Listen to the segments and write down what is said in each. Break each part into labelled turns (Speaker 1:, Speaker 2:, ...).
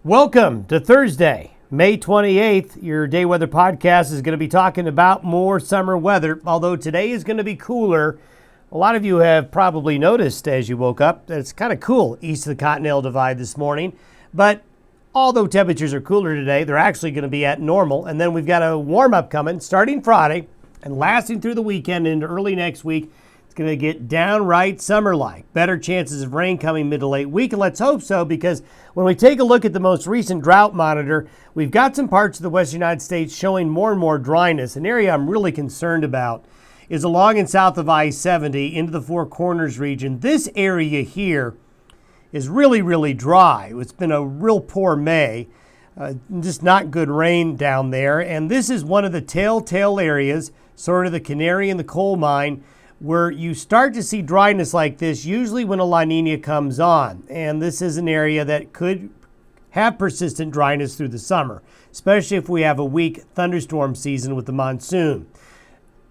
Speaker 1: Welcome to Thursday, May 28th. Your day weather podcast is going to be talking about more summer weather, although today is going to be cooler. A lot of you have probably noticed as you woke up that it's kind of cool east of the Continental Divide this morning. But although temperatures are cooler today, they're actually going to be at normal. And then we've got a warm up coming starting Friday and lasting through the weekend into early next week. Going to get downright summer-like. Better chances of rain coming mid to late week, and let's hope so, because when we take a look at the most recent Drought Monitor, we've got some parts of the western United States showing more and more dryness. An area I'm really concerned about is along and south of I-70 into the Four Corners region. This area here is really, really dry. It's been a real poor May. Just not good rain down there, and this is one of the telltale areas, sort of the canary in the coal mine, where you start to see dryness like this, usually when a La Nina comes on. And this is an area that could have persistent dryness through the summer, especially if we have a weak thunderstorm season with the monsoon.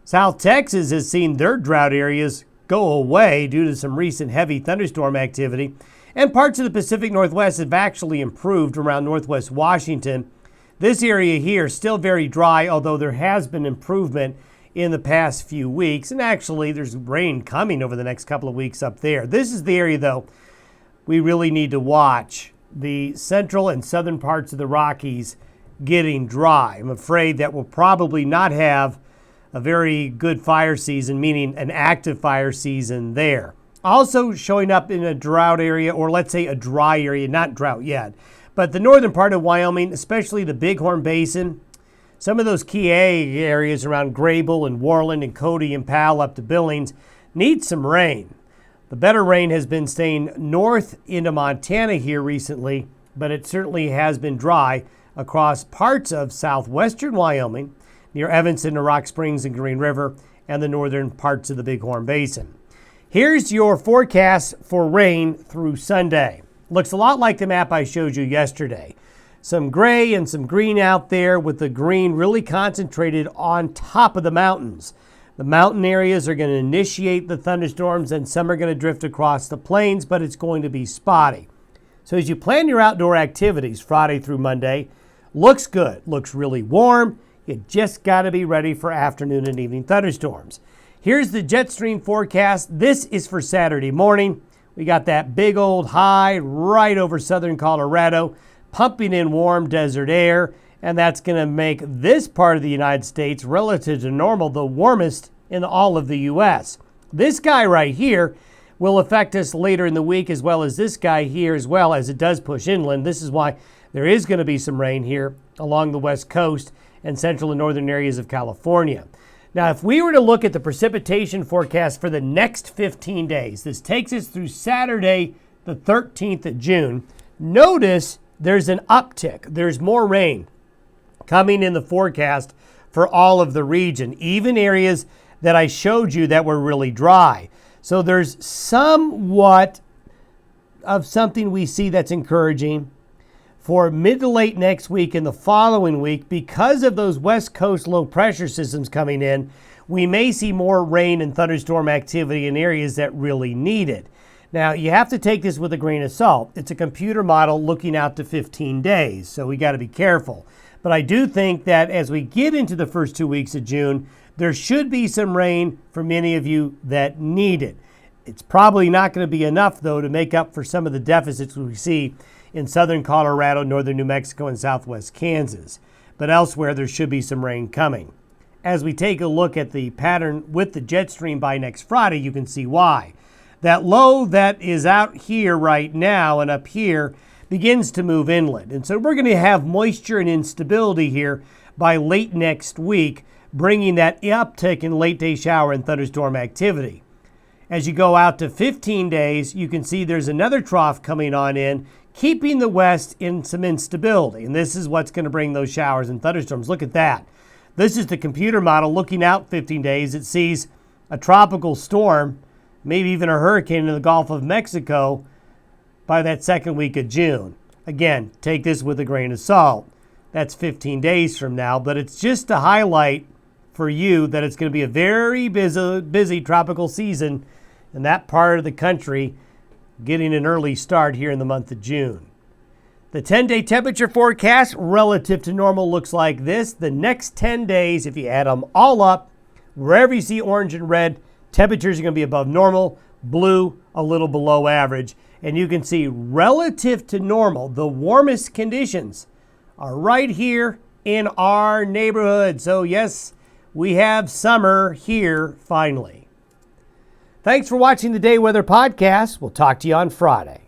Speaker 1: South Texas has seen their drought areas go away due to some recent heavy thunderstorm activity. And parts of the Pacific Northwest have actually improved around Northwest Washington. This area here is still very dry, although there has been improvement in the past few weeks. And actually, there's rain coming over the next couple of weeks up there. This is the area, though, we really need to watch. The central and southern parts of the Rockies getting dry. I'm afraid that we'll probably not have a very good fire season, meaning an active fire season there. Also showing up in a drought area, or let's say a dry area, not drought yet, but the northern part of Wyoming, especially the Bighorn Basin. Some of those key areas around Grable and Worland and Cody and Powell up to Billings need some rain. The better rain has been staying north into Montana here recently, but it certainly has been dry across parts of southwestern Wyoming, near Evanston and Rock Springs and Green River, and the northern parts of the Bighorn Basin. Here's your forecast for rain through Sunday. Looks a lot like the map I showed you yesterday. Some gray and some green out there, with the green really concentrated on top of the mountains. The mountain areas are going to initiate the thunderstorms, and some are going to drift across the plains, but it's going to be spotty. So as you plan your outdoor activities Friday through Monday, looks good, looks really warm. You just got to be ready for afternoon and evening thunderstorms. Here's the Jetstream forecast. This is for Saturday morning. We got that big old high right over southern Colorado, pumping in warm desert air, and that's going to make this part of the United States, relative to normal, the warmest in all of the U.S. This guy right here will affect us later in the week, as well as this guy here, as well as it does push inland. This is why there is going to be some rain here along the west coast and central and northern areas of California. Now, if we were to look at the precipitation forecast for the next 15 days, this takes us through Saturday, the 13th of June, notice there's an uptick. There's more rain coming in the forecast for all of the region, even areas that I showed you that were really dry. So there's somewhat of something we see that's encouraging for mid to late next week and the following week. Because of those west coast low pressure systems coming in, we may see more rain and thunderstorm activity in areas that really need it. Now, you have to take this with a grain of salt. It's a computer model looking out to 15 days, so we got to be careful. But I do think that as we get into the first 2 weeks of June, there should be some rain for many of you that need it. It's probably not going to be enough, though, to make up for some of the deficits we see in southern Colorado, northern New Mexico, and southwest Kansas. But elsewhere, there should be some rain coming. As we take a look at the pattern with the Jetstream by next Friday, you can see why. That low that is out here right now and up here begins to move inland. And so we're going to have moisture and instability here by late next week, bringing that uptick in late day shower and thunderstorm activity. As you go out to 15 days, you can see there's another trough coming on in, keeping the west in some instability. And this is what's going to bring those showers and thunderstorms. Look at that. This is the computer model looking out 15 days. It sees a tropical storm, maybe even a hurricane in the Gulf of Mexico by that second week of June. Again, take this with a grain of salt. That's 15 days from now, but it's just to highlight for you that it's going to be a very busy tropical season in that part of the country, getting an early start here in the month of June. The 10-day temperature forecast relative to normal looks like this. The next 10 days, if you add them all up, wherever you see orange and red, temperatures are going to be above normal, blue a little below average. And you can see relative to normal, the warmest conditions are right here in our neighborhood. So yes, we have summer here finally. Thanks for watching the Day Weather Podcast. We'll talk to you on Friday.